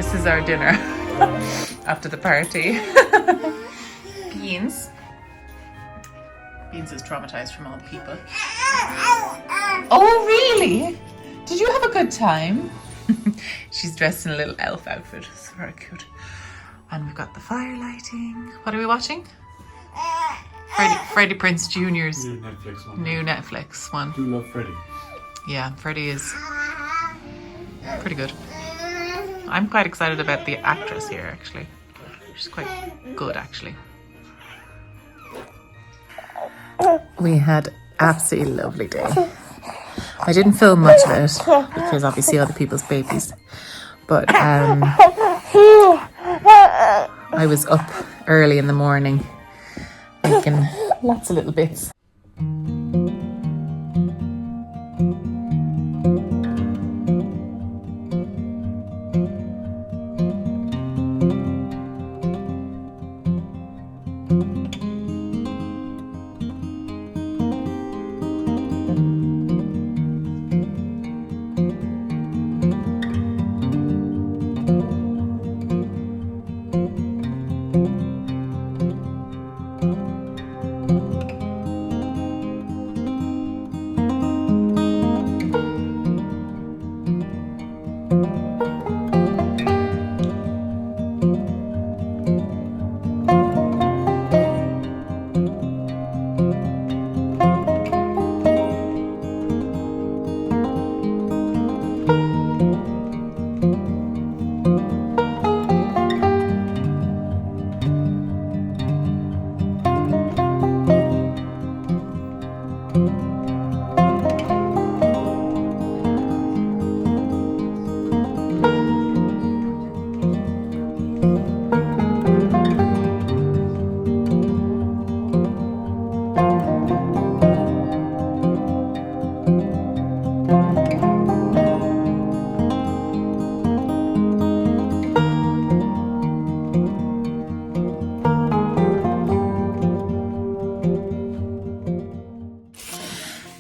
This is our dinner after the party. Beans. Beans is traumatized from old people. Oh, really? Did you have a good time? She's dressed in a little elf outfit. It's very cute. And we've got the fire lighting. What are we watching? Freddie Prinze Jr.'s new Netflix one. Do love Freddie. Yeah, Freddie is pretty good. I'm quite excited about the actress here, actually. She's quite good, actually. We had absolutely lovely day. I didn't film much of it because obviously other people's babies, but I was up early in the morning making lots of little bits.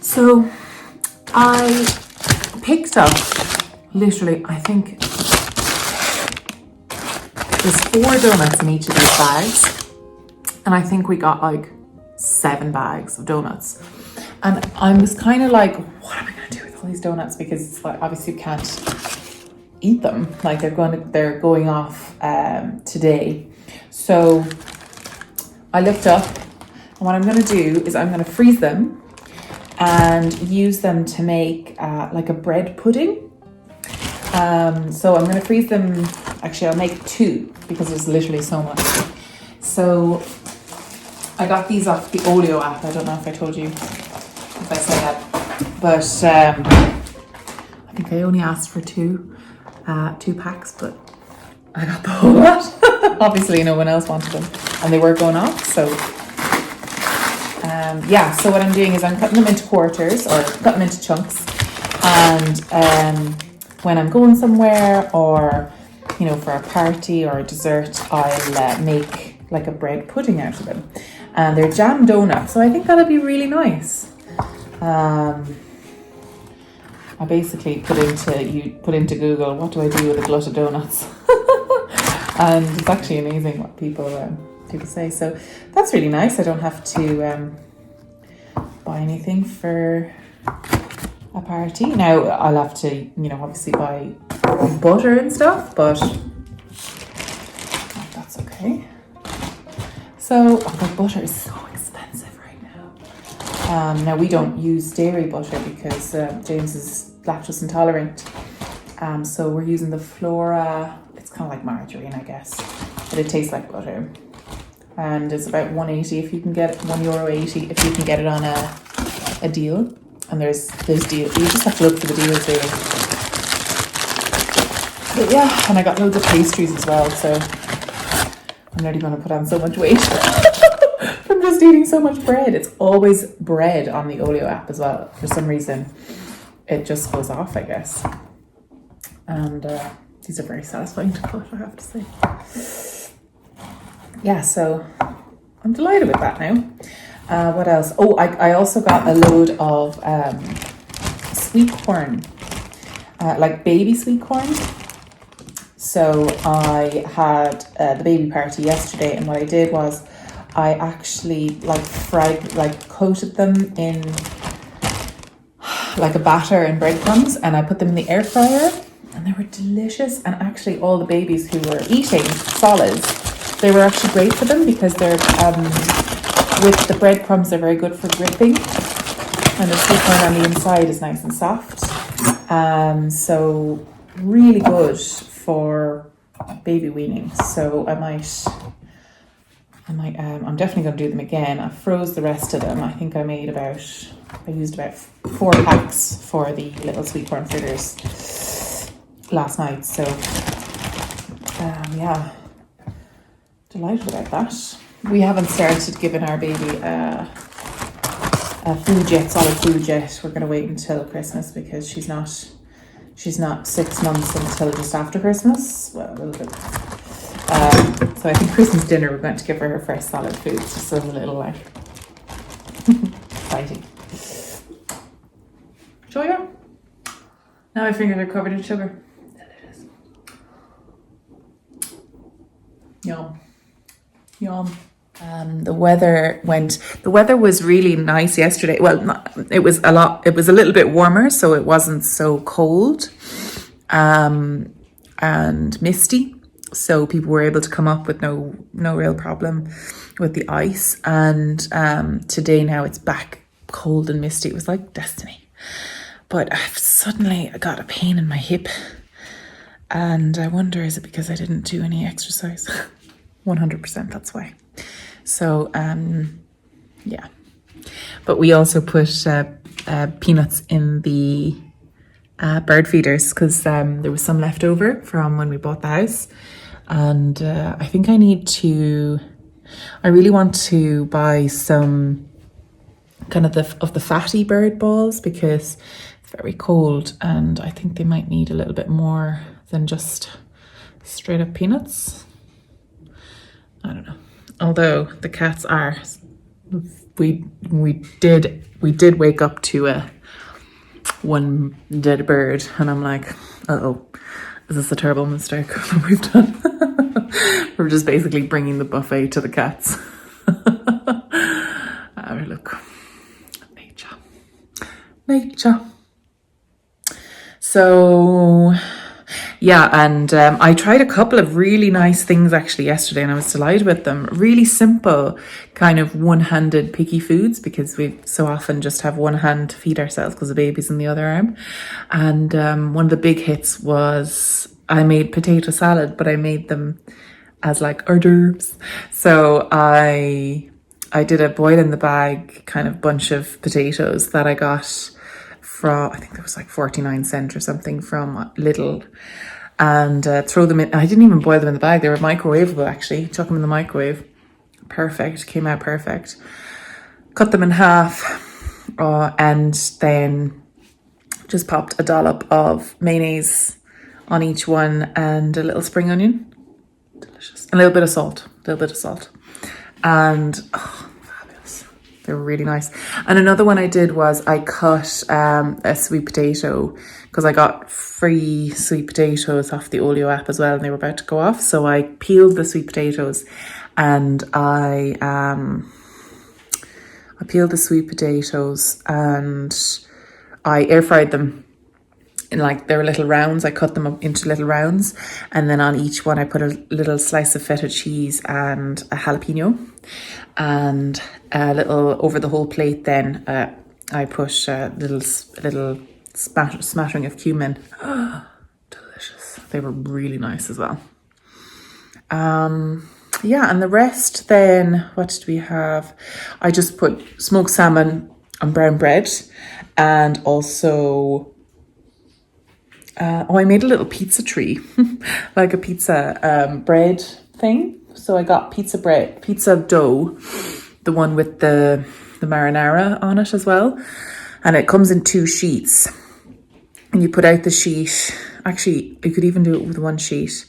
So I picked up literally, I think there's 4 donuts in each of these bags, and I think we got like 7 bags of donuts. And I was kind of like, what am I going to do with all these donuts? Because it's like, obviously you can't eat them. Like they're going off today. So I looked up, and what I'm going to do is I'm going to freeze them and use them to make like a bread pudding. So I'm going to freeze them. Actually, I'll make 2 because there's literally so much. So I got these off the Olio app. I don't know if I told you if I said that, but I think I only asked for 2 packs, but I got the whole lot. Obviously, no one else wanted them, and they were going off. So yeah, so what I'm doing is I'm cutting them into quarters or cutting them into chunks, and when I'm going somewhere or, you know, for a party or a dessert, I'll make like a bread pudding out of them. And they're jam donuts, so I think that'll be really nice. I basically put into Google, what do I do with a glut of donuts? And it's actually amazing what people say. So that's really nice. I don't have to buy anything for a party. Now I'll have to, you know, obviously buy butter and stuff, but that's okay. So the butter is so expensive right now. Now we don't use dairy butter because James is lactose intolerant. So we're using the Flora. It's kind of like margarine, I guess, but it tastes like butter. And it's about €1.80 if you can get it, €1.80 if you can get it on a deal. And there's deals. You just have to look for the deals, really. But yeah, and I got loads of pastries as well, so I'm nearly going to put on so much weight from just eating so much bread. It's always bread on the Olio app as well. For some reason, it just goes off, I guess. And these are very satisfying to cut, I have to say. Yeah, so I'm delighted with that now. What else? Oh, I also got a load of sweet corn, like baby sweet corn. So I had the baby party yesterday, and what I did was I actually coated them in like a batter and breadcrumbs, and I put them in the air fryer, and they were delicious. And actually all the babies who were eating solids, they were actually great for them because they're with the breadcrumbs, they're very good for gripping, and the sweet corn on the inside is nice and soft. So really good for baby weaning. So I'm definitely going to do them again. I froze the rest of them. I think I used about 4 packs for the little sweet corn fritters last night. So, yeah, delighted about that. We haven't started giving our baby food yet, solid food yet. We're going to wait until Christmas because she's not 6 months until just after Christmas. Well, a little bit. So I think Christmas dinner we're going to give her fresh solid foods, just as a little like exciting. Show you. Now my fingers are covered in sugar. Delicious. Yum. Yum. The weather was really nice yesterday. Well, it was a little bit warmer, so it wasn't so cold and misty. So people were able to come up with no real problem with the ice. And today now it's back cold and misty. It was like destiny. But I got a pain in my hip. And I wonder, is it because I didn't do any exercise? 100%, that's why. So, yeah. But we also put peanuts in the bird feeders because there was some left over from when we bought the house. And I think I really want to buy some kind of the fatty bird balls because it's very cold and I think they might need a little bit more than just straight up peanuts. I don't know. Although the cats are, we did wake up to one dead bird, and I'm like, uh-oh, is this a terrible mistake that we've done? We're just basically bringing the buffet to the cats. Look, nature. So. Yeah, and I tried a couple of really nice things actually yesterday and I was delighted with them. Really simple, kind of one-handed picky foods because we so often just have one hand to feed ourselves because the baby's in the other arm. And one of the big hits was I made potato salad, but I made them as like hors d'oeuvres. So I did a boil in the bag kind of bunch of potatoes that I got from, I think there was like 49 cents or something from Lidl, and throw them in. I didn't even boil them in the bag. They were microwavable actually. Chuck them in the microwave. Perfect. Came out perfect. Cut them in half and then just popped a dollop of mayonnaise on each one and a little spring onion. Delicious. A little bit of salt. And fabulous. They were really nice. And another one I did was I cut a sweet potato because I got free sweet potatoes off the Olio app as well and they were about to go off. So I peeled the sweet potatoes and I peeled the sweet potatoes and I air fried them in like they were little rounds. I cut them up into little rounds and then on each one I put a little slice of feta cheese and a jalapeno, and a little over the whole plate then I put a little smattering of cumin. Delicious. They were really nice as well. Yeah, and the rest then, what did we have? I just put smoked salmon on brown bread and also I made a little pizza tree, like a pizza bread thing. So I got pizza dough, the one with the marinara on it as well. And it comes in 2 sheets. And you put out the sheet. Actually, you could even do it with 1 sheet.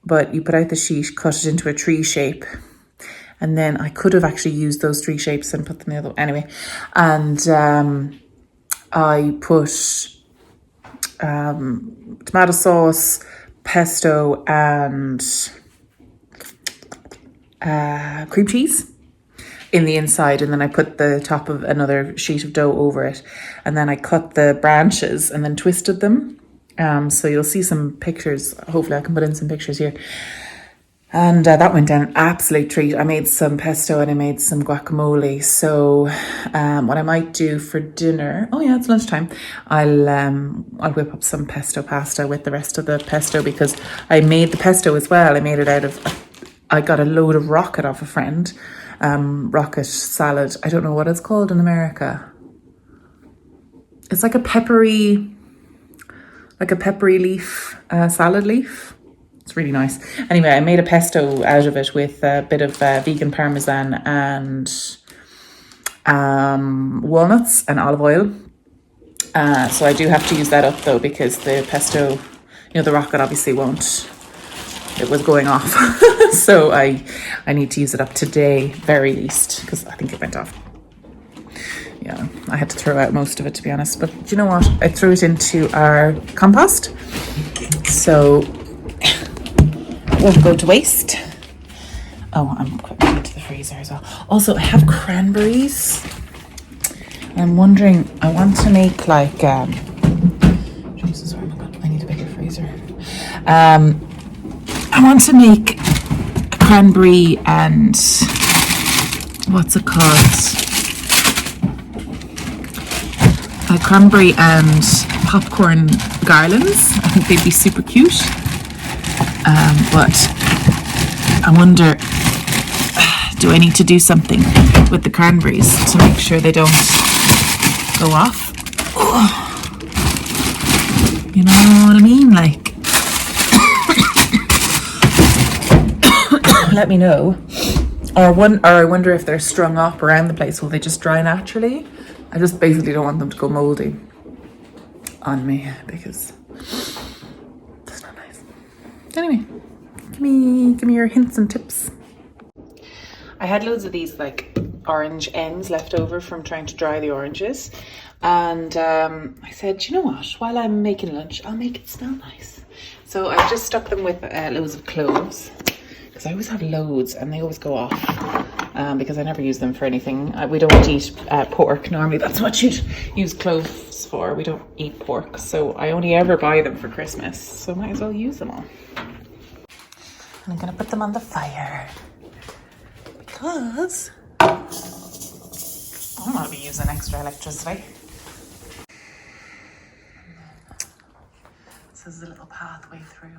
But you put out the sheet, cut it into a tree shape. And then I could have actually used those 3 shapes and put them the other way. Anyway. And I put tomato sauce, pesto and cream cheese in the inside, and then I put the top of another sheet of dough over it, and then I cut the branches and then twisted them. So you'll see some pictures. Hopefully I can put in some pictures here. And that went down an absolute treat. I made some pesto and I made some guacamole. So what I might do for dinner, oh yeah, it's lunchtime, I'll whip up some pesto pasta with the rest of the pesto, because I made the pesto as well. I made it out of, I got a load of rocket off a friend. Rocket salad. I don't know what it's called in America. It's like a peppery leaf, salad leaf. It's really nice. Anyway, I made a pesto out of it with a bit of vegan parmesan and walnuts and olive oil. So I do have to use that up though, because the pesto, the rocket obviously won't. It was going off. So I need to use it up today, very least, because I think it went off. Yeah, I had to throw out most of it, to be honest. But you know what? I threw it into our compost. So it won't go to waste. Oh, I'm putting it into the freezer as well. Also, I have cranberries. I'm wondering, I want to make like, Jesus, oh my God, I need a bigger freezer. I want to make a cranberry and, what's it called? A cranberry and popcorn garlands. I think they'd be super cute. But I wonder, do I need to do something with the cranberries to make sure they don't go off? You know what I mean? Like, let me know. Or I wonder if they're strung up around the place. Will they just dry naturally? I just basically don't want them to go moldy on me, because that's not nice. Anyway, give me your hints and tips. I had loads of these like orange ends left over from trying to dry the oranges, and I said, you know what, while I'm making lunch, I'll make it smell nice. So I just stuck them with loads of cloves, because I always have loads and they always go off. Because I never use them for anything. We don't eat pork. Normally that's what you'd use cloves for. We don't eat pork, so I only ever buy them for Christmas, so might as well use them all. And I'm gonna put them on the fire, because I'm gonna be using extra electricity. This is a little pathway through.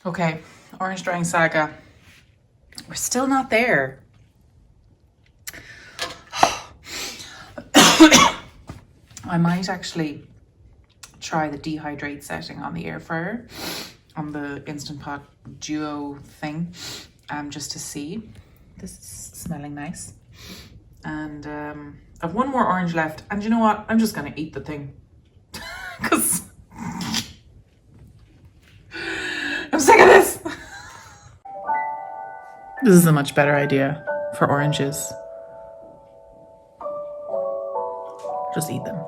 Okay, orange drying saga. We're still not there. I might actually try the dehydrate setting on the air fryer, on the Instant Pot Duo thing, just to see. This is smelling nice. And I've one more orange left, and you know what? I'm just gonna eat the thing. Because I'm sick of this. This is a much better idea for oranges. Just eat them.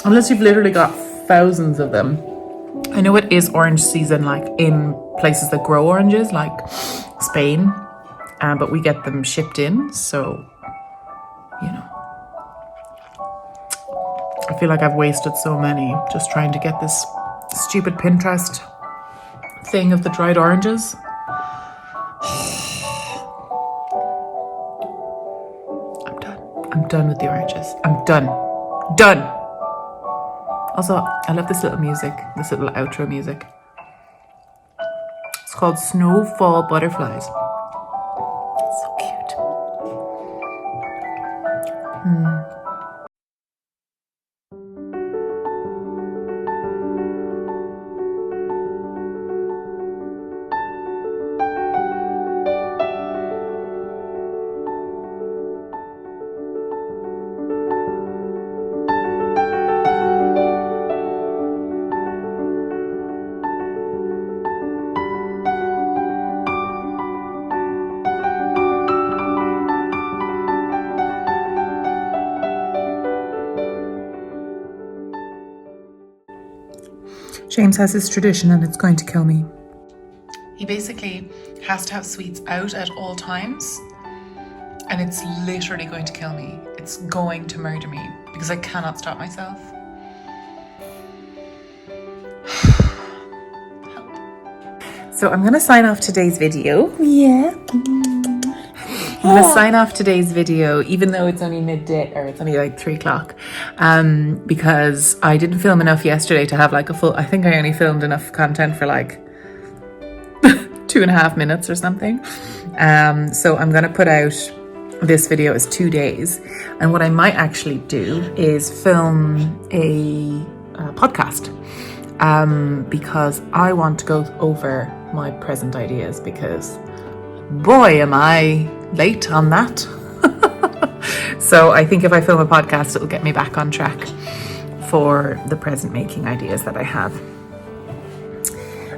Unless you've literally got thousands of them. I know it is orange season, like in places that grow oranges, like Spain, but we get them shipped in, so, you know. I feel like I've wasted so many just trying to get this stupid Pinterest thing of the dried oranges. I'm done with the oranges. I'm done. Done. Also, I love this little music, this little outro music. It's called Snowfall Butterflies. It's so cute. James has his tradition and it's going to kill me. He basically has to have sweets out at all times, and it's literally going to kill me. It's going to murder me because I cannot stop myself. So I'm going to sign off today's video. Yeah. I'm going to sign off today's video, even though it's only midday, or it's only like 3 o'clock, because I didn't film enough yesterday to have like a full, I think I only filmed enough content for like 2.5 minutes or something. So I'm going to put out this video as 2 days. And what I might actually do is film a podcast, because I want to go over my present ideas, because boy, am I late on that. So I think if I film a podcast, it'll get me back on track for the present making ideas that I have.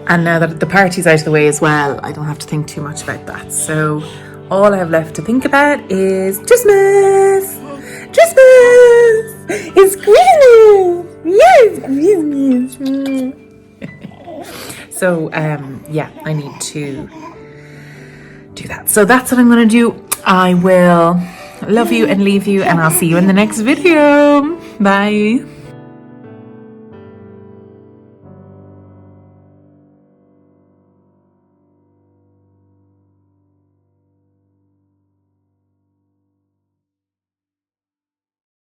And now that the party's out of the way as well, I don't have to think too much about that. So all I have left to think about is Christmas! Christmas! It's Christmas! Yes, Christmas! So, yeah, I need to do that. So that's what I'm going to do. I will love you and leave you, and I'll see you in the next video. Bye.